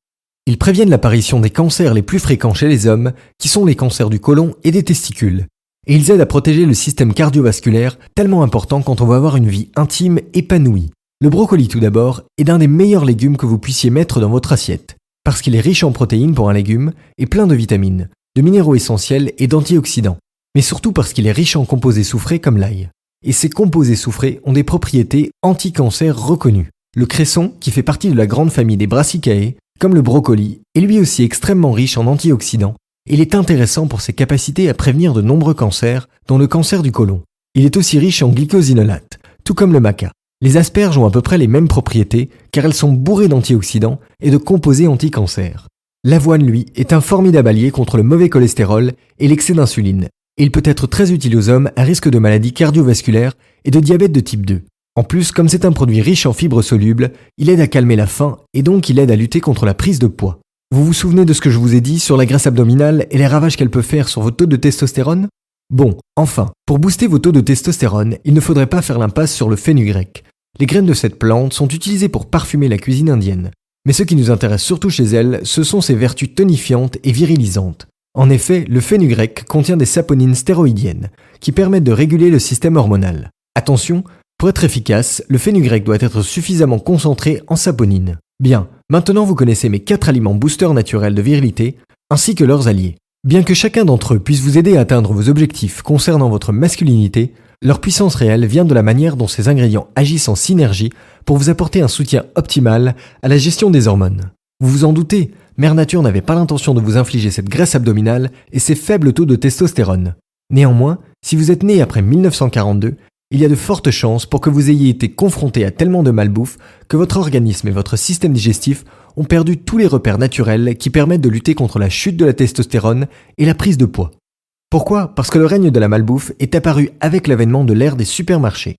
Ils préviennent l'apparition des cancers les plus fréquents chez les hommes, qui sont les cancers du côlon et des testicules. Et ils aident à protéger le système cardiovasculaire, tellement important quand on veut avoir une vie intime épanouie. Le brocoli tout d'abord est l'un des meilleurs légumes que vous puissiez mettre dans votre assiette, parce qu'il est riche en protéines pour un légume et plein de vitamines, de minéraux essentiels et d'antioxydants, mais surtout parce qu'il est riche en composés soufrés comme l'ail. Et ces composés soufrés ont des propriétés anti-cancer reconnues. Le cresson, qui fait partie de la grande famille des Brassicaceae, comme le brocoli, est lui aussi extrêmement riche en antioxydants, et il est intéressant pour ses capacités à prévenir de nombreux cancers, dont le cancer du côlon. Il est aussi riche en glycosinolates, tout comme le maca. Les asperges ont à peu près les mêmes propriétés car elles sont bourrées d'antioxydants et de composés anti-cancer. L'avoine, lui, est un formidable allié contre le mauvais cholestérol et l'excès d'insuline. Et il peut être très utile aux hommes à risque de maladies cardiovasculaires et de diabète de type 2. En plus, comme c'est un produit riche en fibres solubles, il aide à calmer la faim et donc il aide à lutter contre la prise de poids. Vous vous souvenez de ce que je vous ai dit sur la graisse abdominale et les ravages qu'elle peut faire sur votre taux de testostérone ? Bon, enfin, pour booster vos taux de testostérone, il ne faudrait pas faire l'impasse sur le fenugrec. Les graines de cette plante sont utilisées pour parfumer la cuisine indienne. Mais ce qui nous intéresse surtout chez elle, ce sont ses vertus tonifiantes et virilisantes. En effet, le fenugrec contient des saponines stéroïdiennes, qui permettent de réguler le système hormonal. Attention, pour être efficace, le fenugrec doit être suffisamment concentré en saponines. Bien, maintenant vous connaissez mes 4 aliments boosters naturels de virilité, ainsi que leurs alliés. Bien que chacun d'entre eux puisse vous aider à atteindre vos objectifs concernant votre masculinité, leur puissance réelle vient de la manière dont ces ingrédients agissent en synergie pour vous apporter un soutien optimal à la gestion des hormones. Vous vous en doutez, Mère Nature n'avait pas l'intention de vous infliger cette graisse abdominale et ces faibles taux de testostérone. Néanmoins, si vous êtes né après 1942, il y a de fortes chances pour que vous ayez été confronté à tellement de malbouffe que votre organisme et votre système digestif ont perdu tous les repères naturels qui permettent de lutter contre la chute de la testostérone et la prise de poids. Pourquoi ? Parce que le règne de la malbouffe est apparu avec l'avènement de l'ère des supermarchés.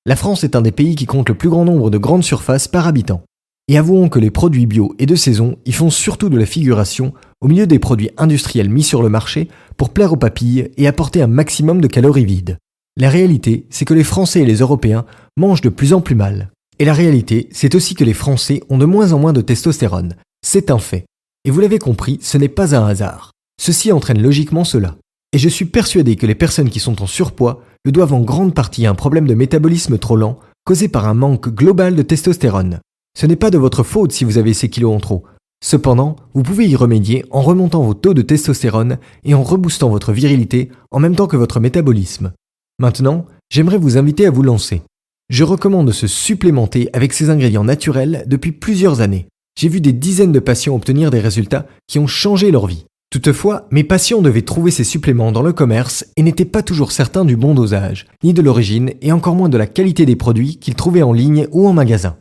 La France est un des pays qui compte le plus grand nombre de grandes surfaces par habitant. Et avouons que les produits bio et de saison y font surtout de la figuration au milieu des produits industriels mis sur le marché pour plaire aux papilles et apporter un maximum de calories vides. La réalité, c'est que les Français et les Européens mangent de plus en plus mal. Et la réalité, c'est aussi que les Français ont de moins en moins de testostérone. C'est un fait. Et vous l'avez compris, ce n'est pas un hasard. Ceci entraîne logiquement cela. Et je suis persuadé que les personnes qui sont en surpoids le doivent en grande partie à un problème de métabolisme trop lent causé par un manque global de testostérone. Ce n'est pas de votre faute si vous avez ces kilos en trop. Cependant, vous pouvez y remédier en remontant vos taux de testostérone et en reboostant votre virilité en même temps que votre métabolisme. Maintenant, j'aimerais vous inviter à vous lancer. Je recommande de se supplémenter avec ces ingrédients naturels depuis plusieurs années. J'ai vu des dizaines de patients obtenir des résultats qui ont changé leur vie. Toutefois, mes patients devaient trouver ces suppléments dans le commerce et n'étaient pas toujours certains du bon dosage, ni de l'origine et encore moins de la qualité des produits qu'ils trouvaient en ligne ou en magasin.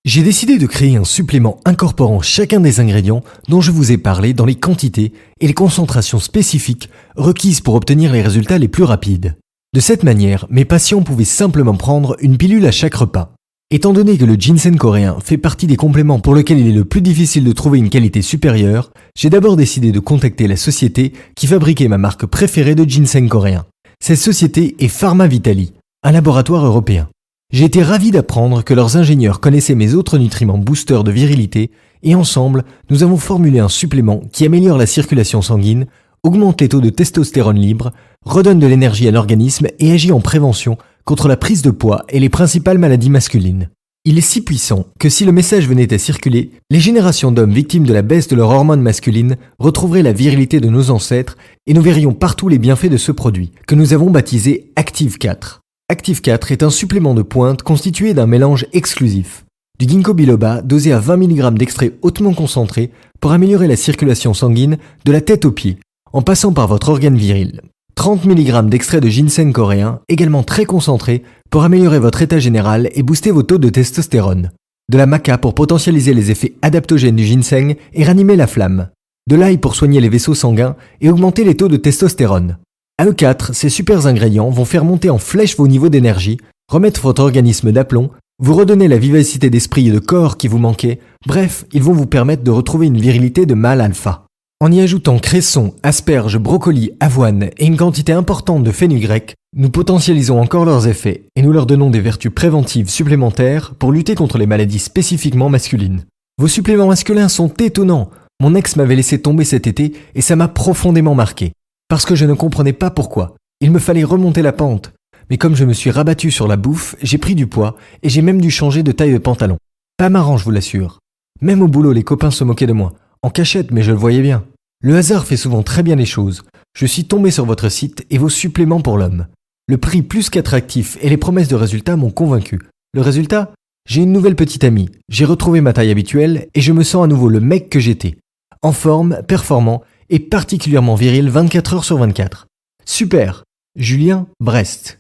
J'ai décidé de créer un supplément incorporant chacun des ingrédients dont je vous ai parlé dans les quantités et les concentrations spécifiques requises pour obtenir les résultats les plus rapides. De cette manière, mes patients pouvaient simplement prendre une pilule à chaque repas. Étant donné que le ginseng coréen fait partie des compléments pour lesquels il est le plus difficile de trouver une qualité supérieure, j'ai d'abord décidé de contacter la société qui fabriquait ma marque préférée de ginseng coréen. Cette société est Pharma Vitali, un laboratoire européen. J'ai été ravi d'apprendre que leurs ingénieurs connaissaient mes autres nutriments boosters de virilité et ensemble, nous avons formulé un supplément qui améliore la circulation sanguine, augmente les taux de testostérone libre, redonne de l'énergie à l'organisme et agit en prévention contre la prise de poids et les principales maladies masculines. Il est si puissant que si le message venait à circuler, les générations d'hommes victimes de la baisse de leurs hormones masculines retrouveraient la virilité de nos ancêtres et nous verrions partout les bienfaits de ce produit, que nous avons baptisé Active 4. Active 4 est un supplément de pointe constitué d'un mélange exclusif. Du ginkgo biloba dosé à 20 mg d'extrait hautement concentré pour améliorer la circulation sanguine de la tête aux pieds, en passant par votre organe viril. 30 mg d'extrait de ginseng coréen, également très concentré, pour améliorer votre état général et booster vos taux de testostérone. De la maca pour potentialiser les effets adaptogènes du ginseng et ranimer la flamme. De l'ail pour soigner les vaisseaux sanguins et augmenter les taux de testostérone. À eux 4, ces super ingrédients vont faire monter en flèche vos niveaux d'énergie, remettre votre organisme d'aplomb, vous redonner la vivacité d'esprit et de corps qui vous manquait, bref, ils vont vous permettre de retrouver une virilité de mâle alpha. En y ajoutant cresson, asperges, brocolis, avoine et une quantité importante de fenugrec, nous potentialisons encore leurs effets et nous leur donnons des vertus préventives supplémentaires pour lutter contre les maladies spécifiquement masculines. Vos suppléments masculins sont étonnants. Mon ex m'avait laissé tomber cet été et ça m'a profondément marqué. Parce que je ne comprenais pas pourquoi. Il me fallait remonter la pente. Mais comme je me suis rabattu sur la bouffe, j'ai pris du poids et j'ai même dû changer de taille de pantalon. Pas marrant, je vous l'assure. Même au boulot, les copains se moquaient de moi. En cachette, mais je le voyais bien. Le hasard fait souvent très bien les choses. Je suis tombé sur votre site et vos suppléments pour l'homme. Le prix plus qu'attractif et les promesses de résultats m'ont convaincu. Le résultat ? J'ai une nouvelle petite amie. J'ai retrouvé ma taille habituelle et je me sens à nouveau le mec que j'étais. En forme, performant et particulièrement viril 24 heures sur 24. Super. Julien, Brest.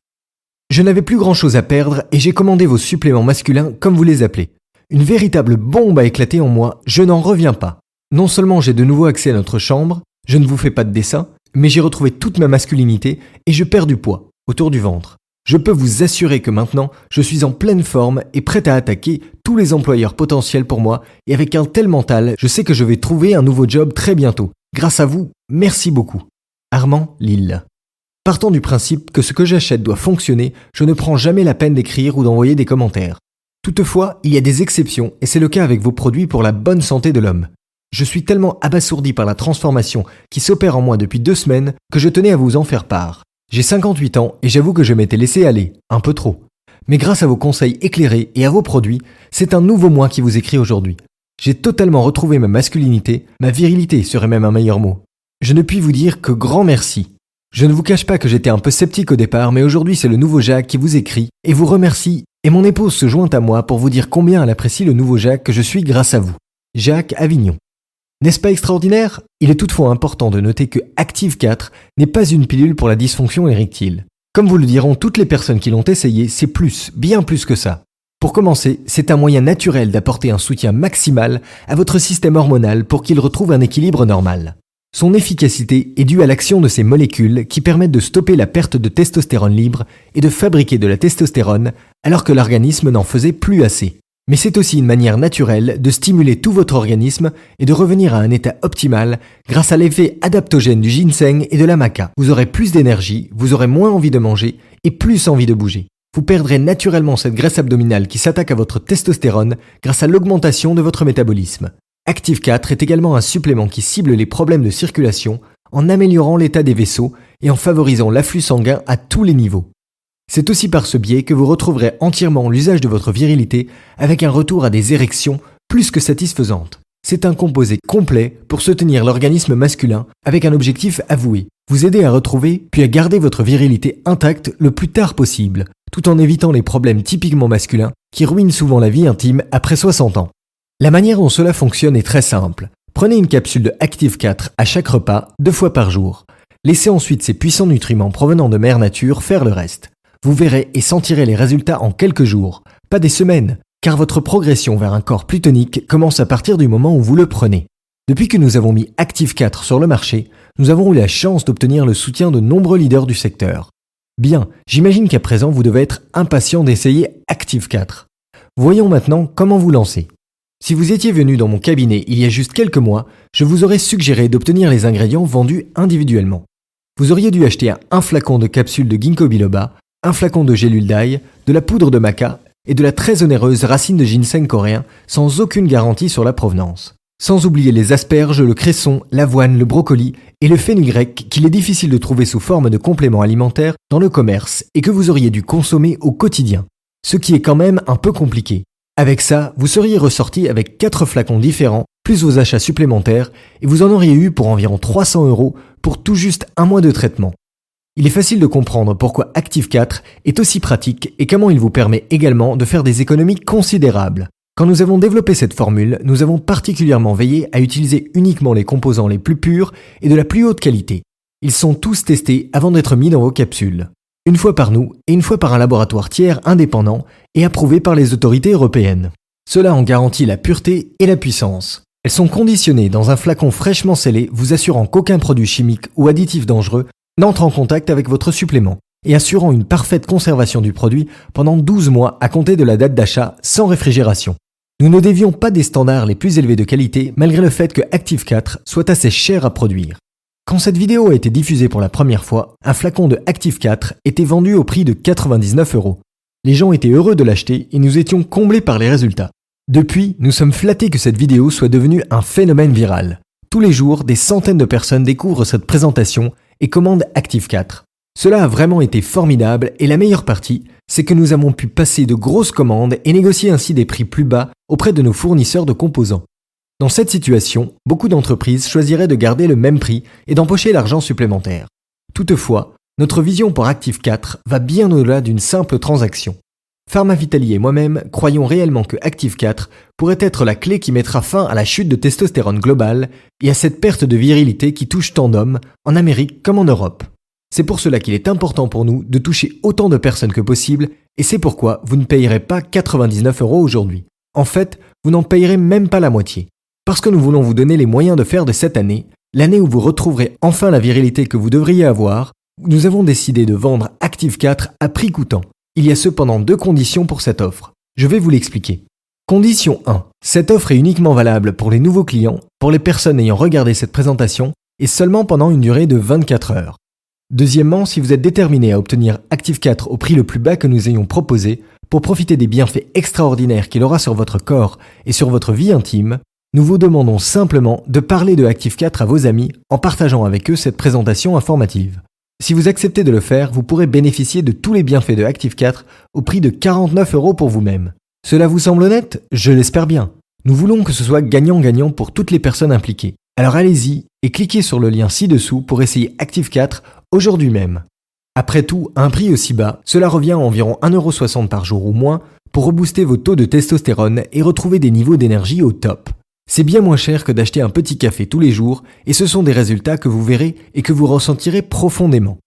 Je n'avais plus grand chose à perdre et j'ai commandé vos suppléments masculins comme vous les appelez. Une véritable bombe a éclaté en moi, je n'en reviens pas. Non seulement j'ai de nouveau accès à notre chambre, je ne vous fais pas de dessin, mais j'ai retrouvé toute ma masculinité et je perds du poids, autour du ventre. Je peux vous assurer que maintenant, je suis en pleine forme et prêt à attaquer tous les employeurs potentiels pour moi et avec un tel mental, je sais que je vais trouver un nouveau job très bientôt. Grâce à vous, merci beaucoup. Armand, Lille. Partant du principe que ce que j'achète doit fonctionner, je ne prends jamais la peine d'écrire ou d'envoyer des commentaires. Toutefois, il y a des exceptions et c'est le cas avec vos produits pour la bonne santé de l'homme. Je suis tellement abasourdi par la transformation qui s'opère en moi depuis 2 semaines que je tenais à vous en faire part. J'ai 58 ans et j'avoue que je m'étais laissé aller, un peu trop. Mais grâce à vos conseils éclairés et à vos produits, c'est un nouveau moi qui vous écrit aujourd'hui. J'ai totalement retrouvé ma masculinité, ma virilité serait même un meilleur mot. Je ne puis vous dire que grand merci. Je ne vous cache pas que j'étais un peu sceptique au départ, mais aujourd'hui c'est le nouveau Jacques qui vous écrit et vous remercie. Et mon épouse se joint à moi pour vous dire combien elle apprécie le nouveau Jacques que je suis grâce à vous. Jacques Avignon. N'est-ce pas extraordinaire ? Il est toutefois important de noter que Active 4 n'est pas une pilule pour la dysfonction érectile. Comme vous le diront toutes les personnes qui l'ont essayé, c'est plus, bien plus que ça. Pour commencer, c'est un moyen naturel d'apporter un soutien maximal à votre système hormonal pour qu'il retrouve un équilibre normal. Son efficacité est due à l'action de ces molécules qui permettent de stopper la perte de testostérone libre et de fabriquer de la testostérone alors que l'organisme n'en faisait plus assez. Mais c'est aussi une manière naturelle de stimuler tout votre organisme et de revenir à un état optimal grâce à l'effet adaptogène du ginseng et de la maca. Vous aurez plus d'énergie, vous aurez moins envie de manger et plus envie de bouger. Vous perdrez naturellement cette graisse abdominale qui s'attaque à votre testostérone grâce à l'augmentation de votre métabolisme. Active 4 est également un supplément qui cible les problèmes de circulation en améliorant l'état des vaisseaux et en favorisant l'afflux sanguin à tous les niveaux. C'est aussi par ce biais que vous retrouverez entièrement l'usage de votre virilité avec un retour à des érections plus que satisfaisantes. C'est un composé complet pour soutenir l'organisme masculin avec un objectif avoué, vous aider à retrouver puis à garder votre virilité intacte le plus tard possible, tout en évitant les problèmes typiquement masculins qui ruinent souvent la vie intime après 60 ans. La manière dont cela fonctionne est très simple. Prenez une capsule de Active 4 à chaque repas 2 fois par jour. Laissez ensuite ces puissants nutriments provenant de Mère Nature faire le reste. Vous verrez et sentirez les résultats en quelques jours, pas des semaines, car votre progression vers un corps plus tonique commence à partir du moment où vous le prenez. Depuis que nous avons mis Active 4 sur le marché, nous avons eu la chance d'obtenir le soutien de nombreux leaders du secteur. Bien, j'imagine qu'à présent vous devez être impatient d'essayer Active 4. Voyons maintenant comment vous lancer. Si vous étiez venu dans mon cabinet il y a juste quelques mois, je vous aurais suggéré d'obtenir les ingrédients vendus individuellement. Vous auriez dû acheter un flacon de capsules de ginkgo biloba, un flacon de gélule d'ail, de la poudre de maca et de la très onéreuse racine de ginseng coréen sans aucune garantie sur la provenance. Sans oublier les asperges, le cresson, l'avoine, le brocoli et le fenugrec qu'il est difficile de trouver sous forme de compléments alimentaires dans le commerce et que vous auriez dû consommer au quotidien. Ce qui est quand même un peu compliqué. Avec ça, vous seriez ressorti avec 4 flacons différents, plus vos achats supplémentaires, et vous en auriez eu pour environ 300 € pour tout juste un mois de traitement. Il est facile de comprendre pourquoi Active 4 est aussi pratique et comment il vous permet également de faire des économies considérables. Quand nous avons développé cette formule, nous avons particulièrement veillé à utiliser uniquement les composants les plus purs et de la plus haute qualité. Ils sont tous testés avant d'être mis dans vos capsules. Une fois par nous et une fois par un laboratoire tiers indépendant et approuvé par les autorités européennes. Cela en garantit la pureté et la puissance. Elles sont conditionnées dans un flacon fraîchement scellé vous assurant qu'aucun produit chimique ou additif dangereux n'entre en contact avec votre supplément et assurant une parfaite conservation du produit pendant 12 mois à compter de la date d'achat sans réfrigération. Nous ne dévions pas des standards les plus élevés de qualité malgré le fait que Active 4 soit assez cher à produire. Quand cette vidéo a été diffusée pour la première fois, un flacon de Active 4 était vendu au prix de 99 €. Les gens étaient heureux de l'acheter et nous étions comblés par les résultats. Depuis, nous sommes flattés que cette vidéo soit devenue un phénomène viral. Tous les jours, des centaines de personnes découvrent cette présentation et commandent Active 4. Cela a vraiment été formidable et la meilleure partie, c'est que nous avons pu passer de grosses commandes et négocier ainsi des prix plus bas auprès de nos fournisseurs de composants. Dans cette situation, beaucoup d'entreprises choisiraient de garder le même prix et d'empocher l'argent supplémentaire. Toutefois, notre vision pour Active 4 va bien au-delà d'une simple transaction. PharmaVitaly et moi-même croyons réellement que Active 4 pourrait être la clé qui mettra fin à la chute de testostérone globale et à cette perte de virilité qui touche tant d'hommes, en Amérique comme en Europe. C'est pour cela qu'il est important pour nous de toucher autant de personnes que possible et c'est pourquoi vous ne payerez pas 99 € aujourd'hui. En fait, vous n'en payerez même pas la moitié. Parce que nous voulons vous donner les moyens de faire de cette année, l'année où vous retrouverez enfin la virilité que vous devriez avoir, nous avons décidé de vendre Active 4 à prix coûtant. Il y a cependant 2 conditions pour cette offre. Je vais vous l'expliquer. Condition 1. Cette offre est uniquement valable pour les nouveaux clients, pour les personnes ayant regardé cette présentation, et seulement pendant une durée de 24 heures. Deuxièmement, si vous êtes déterminé à obtenir Active 4 au prix le plus bas que nous ayons proposé, pour profiter des bienfaits extraordinaires qu'il aura sur votre corps et sur votre vie intime, nous vous demandons simplement de parler de Active 4 à vos amis en partageant avec eux cette présentation informative. Si vous acceptez de le faire, vous pourrez bénéficier de tous les bienfaits de Active 4 au prix de 49 € pour vous-même. Cela vous semble honnête ? Je l'espère bien. Nous voulons que ce soit gagnant-gagnant pour toutes les personnes impliquées. Alors allez-y et cliquez sur le lien ci-dessous pour essayer Active 4 aujourd'hui même. Après tout, à un prix aussi bas, cela revient à environ 1,60 € par jour ou moins pour rebooster vos taux de testostérone et retrouver des niveaux d'énergie au top. C'est bien moins cher que d'acheter un petit café tous les jours et ce sont des résultats que vous verrez et que vous ressentirez profondément.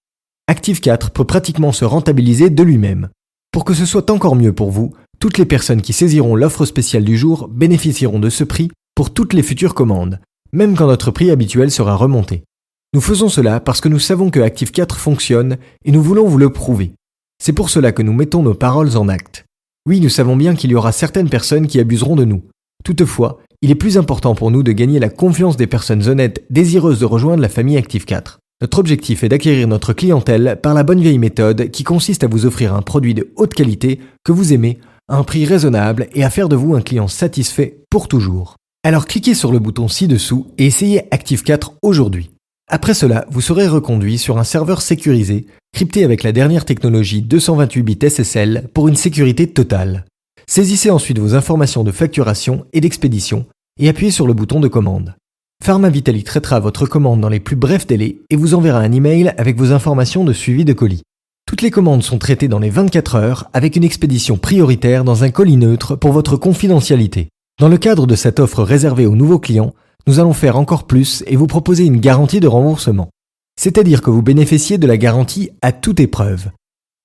Active 4 peut pratiquement se rentabiliser de lui-même. Pour que ce soit encore mieux pour vous, toutes les personnes qui saisiront l'offre spéciale du jour bénéficieront de ce prix pour toutes les futures commandes, même quand notre prix habituel sera remonté. Nous faisons cela parce que nous savons que Active 4 fonctionne et nous voulons vous le prouver. C'est pour cela que nous mettons nos paroles en actes. Oui, nous savons bien qu'il y aura certaines personnes qui abuseront de nous. Toutefois, il est plus important pour nous de gagner la confiance des personnes honnêtes désireuses de rejoindre la famille Active 4. Notre objectif est d'acquérir notre clientèle par la bonne vieille méthode qui consiste à vous offrir un produit de haute qualité que vous aimez, à un prix raisonnable et à faire de vous un client satisfait pour toujours. Alors cliquez sur le bouton ci-dessous et essayez Active 4 aujourd'hui. Après cela, vous serez reconduit sur un serveur sécurisé, crypté avec la dernière technologie 228 bits SSL pour une sécurité totale. Saisissez ensuite vos informations de facturation et d'expédition et appuyez sur le bouton de commande. Pharma Vitaly traitera votre commande dans les plus brefs délais et vous enverra un email avec vos informations de suivi de colis. Toutes les commandes sont traitées dans les 24 heures avec une expédition prioritaire dans un colis neutre pour votre confidentialité. Dans le cadre de cette offre réservée aux nouveaux clients, nous allons faire encore plus et vous proposer une garantie de remboursement. C'est-à-dire que vous bénéficiez de la garantie à toute épreuve.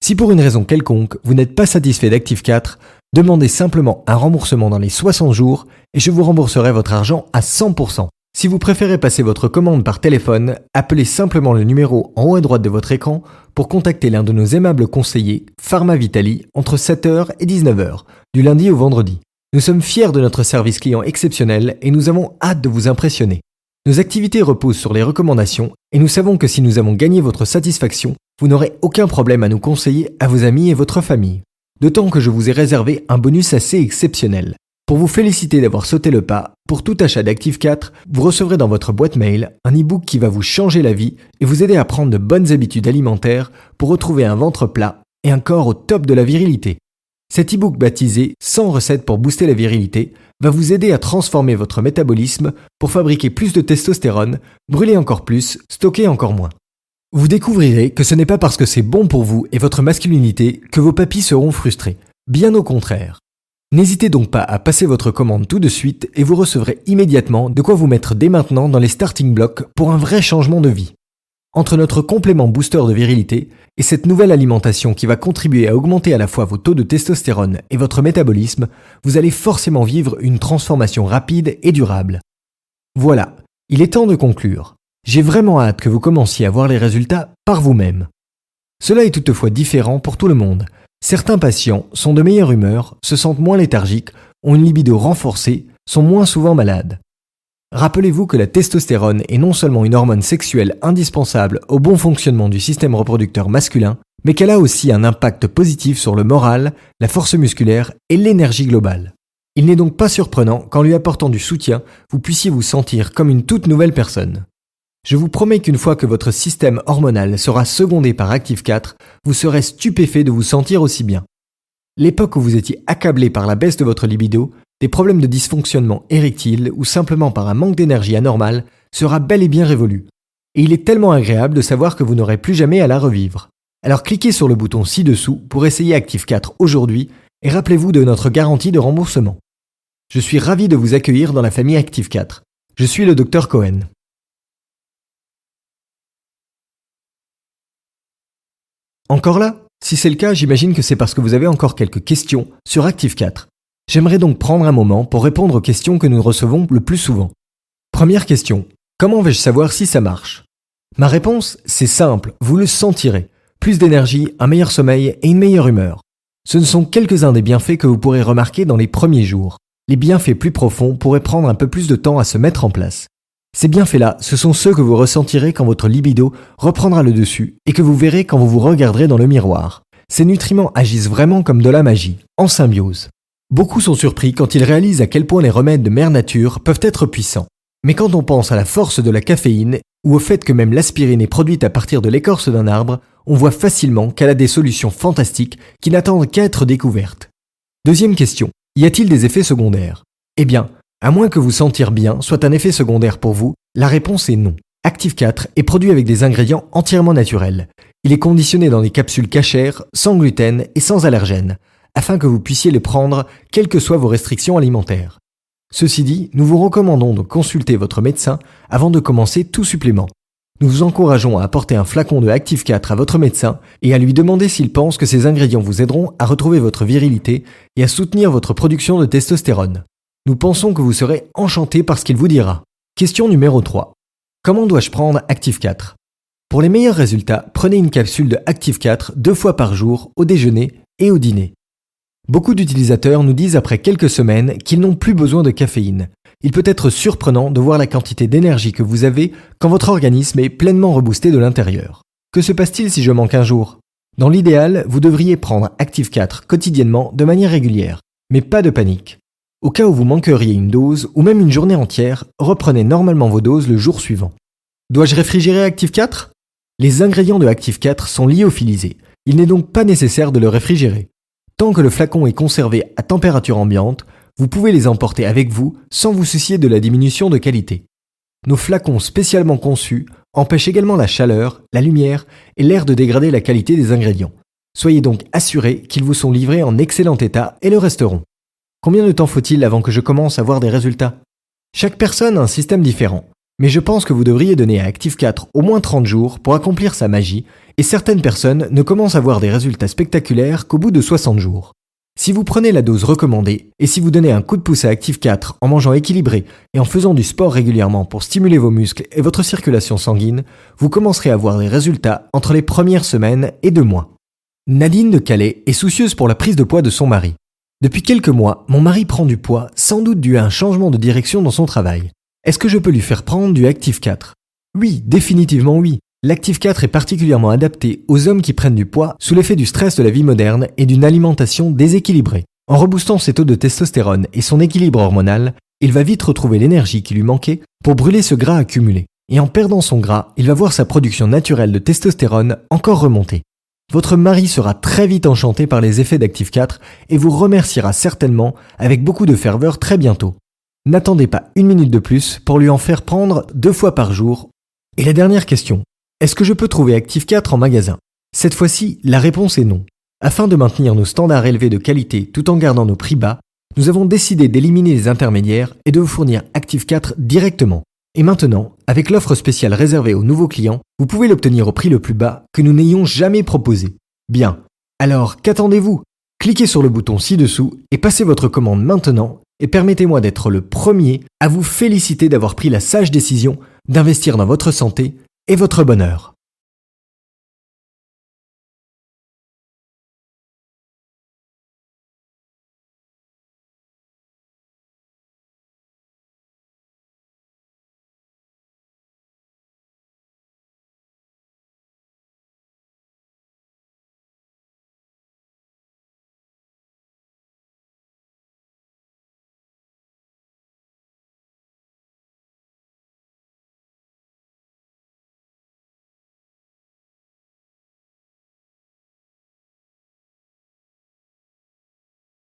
Si pour une raison quelconque, vous n'êtes pas satisfait d'Active4, demandez simplement un remboursement dans les 60 jours et je vous rembourserai votre argent à 100%. Si vous préférez passer votre commande par téléphone, appelez simplement le numéro en haut à droite de votre écran pour contacter l'un de nos aimables conseillers, Pharma Vitaly, entre 7h et 19h, du lundi au vendredi. Nous sommes fiers de notre service client exceptionnel et nous avons hâte de vous impressionner. Nos activités reposent sur les recommandations et nous savons que si nous avons gagné votre satisfaction, vous n'aurez aucun problème à nous conseiller à vos amis et votre famille. D'autant que je vous ai réservé un bonus assez exceptionnel. Pour vous féliciter d'avoir sauté le pas, pour tout achat d'Active4, vous recevrez dans votre boîte mail un e-book qui va vous changer la vie et vous aider à prendre de bonnes habitudes alimentaires pour retrouver un ventre plat et un corps au top de la virilité. Cet e-book baptisé 100 recettes pour booster la virilité va vous aider à transformer votre métabolisme pour fabriquer plus de testostérone, brûler encore plus, stocker encore moins. Vous découvrirez que ce n'est pas parce que c'est bon pour vous et votre masculinité que vos papilles seront frustrés. Bien au contraire. N'hésitez donc pas à passer votre commande tout de suite et vous recevrez immédiatement de quoi vous mettre dès maintenant dans les starting blocks pour un vrai changement de vie. Entre notre complément booster de virilité et cette nouvelle alimentation qui va contribuer à augmenter à la fois vos taux de testostérone et votre métabolisme, vous allez forcément vivre une transformation rapide et durable. Voilà, il est temps de conclure. J'ai vraiment hâte que vous commenciez à voir les résultats par vous-même. Cela est toutefois différent pour tout le monde. Certains patients sont de meilleure humeur, se sentent moins léthargiques, ont une libido renforcée, sont moins souvent malades. Rappelez-vous que la testostérone est non seulement une hormone sexuelle indispensable au bon fonctionnement du système reproducteur masculin, mais qu'elle a aussi un impact positif sur le moral, la force musculaire et l'énergie globale. Il n'est donc pas surprenant qu'en lui apportant du soutien, vous puissiez vous sentir comme une toute nouvelle personne. Je vous promets qu'une fois que votre système hormonal sera secondé par Active4, vous serez stupéfait de vous sentir aussi bien. L'époque où vous étiez accablé par la baisse de votre libido, des problèmes de dysfonctionnement érectile ou simplement par un manque d'énergie anormal sera bel et bien révolue. Et il est tellement agréable de savoir que vous n'aurez plus jamais à la revivre. Alors cliquez sur le bouton ci-dessous pour essayer Active4 aujourd'hui et rappelez-vous de notre garantie de remboursement. Je suis ravi de vous accueillir dans la famille Active4. Je suis le Dr Cohen. Encore là? Si c'est le cas, j'imagine que c'est parce que vous avez encore quelques questions sur Active4. J'aimerais donc prendre un moment pour répondre aux questions que nous recevons le plus souvent. Première question. Comment vais-je savoir si ça marche? Ma réponse, c'est simple, vous le sentirez. Plus d'énergie, un meilleur sommeil et une meilleure humeur. Ce ne sont quelques-uns des bienfaits que vous pourrez remarquer dans les premiers jours. Les bienfaits plus profonds pourraient prendre un peu plus de temps à se mettre en place. Ces bienfaits-là, ce sont ceux que vous ressentirez quand votre libido reprendra le dessus et que vous verrez quand vous vous regarderez dans le miroir. Ces nutriments agissent vraiment comme de la magie, en symbiose. Beaucoup sont surpris quand ils réalisent à quel point les remèdes de mère nature peuvent être puissants. Mais quand on pense à la force de la caféine ou au fait que même l'aspirine est produite à partir de l'écorce d'un arbre, on voit facilement qu'elle a des solutions fantastiques qui n'attendent qu'à être découvertes. Deuxième question, y a-t-il des effets secondaires? Eh bien, à moins que vous sentir bien soit un effet secondaire pour vous, la réponse est non. Active4 est produit avec des ingrédients entièrement naturels. Il est conditionné dans des capsules cachères, sans gluten et sans allergènes, afin que vous puissiez le prendre quelles que soient vos restrictions alimentaires. Ceci dit, nous vous recommandons de consulter votre médecin avant de commencer tout supplément. Nous vous encourageons à apporter un flacon de Active4 à votre médecin et à lui demander s'il pense que ces ingrédients vous aideront à retrouver votre virilité et à soutenir votre production de testostérone. Nous pensons que vous serez enchanté par ce qu'il vous dira. Question numéro 3. Comment dois-je prendre Active4? Pour les meilleurs résultats, prenez une capsule de Active4 2 fois par jour au déjeuner et au dîner. Beaucoup d'utilisateurs nous disent après quelques semaines qu'ils n'ont plus besoin de caféine. Il peut être surprenant de voir la quantité d'énergie que vous avez quand votre organisme est pleinement reboosté de l'intérieur. Que se passe-t-il si je manque un jour? Dans l'idéal, vous devriez prendre Active4 quotidiennement de manière régulière, mais pas de panique. Au cas où vous manqueriez une dose ou même une journée entière, reprenez normalement vos doses le jour suivant. Dois-je réfrigérer Active 4 ? Les ingrédients de Active 4 sont lyophilisés. Il n'est donc pas nécessaire de le réfrigérer. Tant que le flacon est conservé à température ambiante, vous pouvez les emporter avec vous sans vous soucier de la diminution de qualité. Nos flacons spécialement conçus empêchent également la chaleur, la lumière et l'air de dégrader la qualité des ingrédients. Soyez donc assurés qu'ils vous sont livrés en excellent état et le resteront. Combien de temps faut-il avant que je commence à voir des résultats ? Chaque personne a un système différent, mais je pense que vous devriez donner à Active 4 au moins 30 jours pour accomplir sa magie, et certaines personnes ne commencent à voir des résultats spectaculaires qu'au bout de 60 jours. Si vous prenez la dose recommandée, et si vous donnez un coup de pouce à Active 4 en mangeant équilibré et en faisant du sport régulièrement pour stimuler vos muscles et votre circulation sanguine, vous commencerez à voir des résultats entre les premières semaines et 2 mois. Nadine de Calais est soucieuse pour la prise de poids de son mari. Depuis quelques mois, mon mari prend du poids, sans doute dû à un changement de direction dans son travail. Est-ce que je peux lui faire prendre du Active 4 ? Oui, définitivement oui. L'Active 4 est particulièrement adapté aux hommes qui prennent du poids sous l'effet du stress de la vie moderne et d'une alimentation déséquilibrée. En reboostant ses taux de testostérone et son équilibre hormonal, il va vite retrouver l'énergie qui lui manquait pour brûler ce gras accumulé. Et en perdant son gras, il va voir sa production naturelle de testostérone encore remonter. Votre mari sera très vite enchanté par les effets d'Active 4 et vous remerciera certainement avec beaucoup de ferveur très bientôt. N'attendez pas 1 minute de plus pour lui en faire prendre 2 fois par jour. Et la dernière question, est-ce que je peux trouver Active 4 en magasin ? Cette fois-ci, la réponse est non. Afin de maintenir nos standards élevés de qualité tout en gardant nos prix bas, nous avons décidé d'éliminer les intermédiaires et de vous fournir Active 4 directement. Et maintenant, avec l'offre spéciale réservée aux nouveaux clients, vous pouvez l'obtenir au prix le plus bas que nous n'ayons jamais proposé. Bien. Alors, qu'attendez-vous ? Cliquez sur le bouton ci-dessous et passez votre commande maintenant et permettez-moi d'être le premier à vous féliciter d'avoir pris la sage décision d'investir dans votre santé et votre bonheur.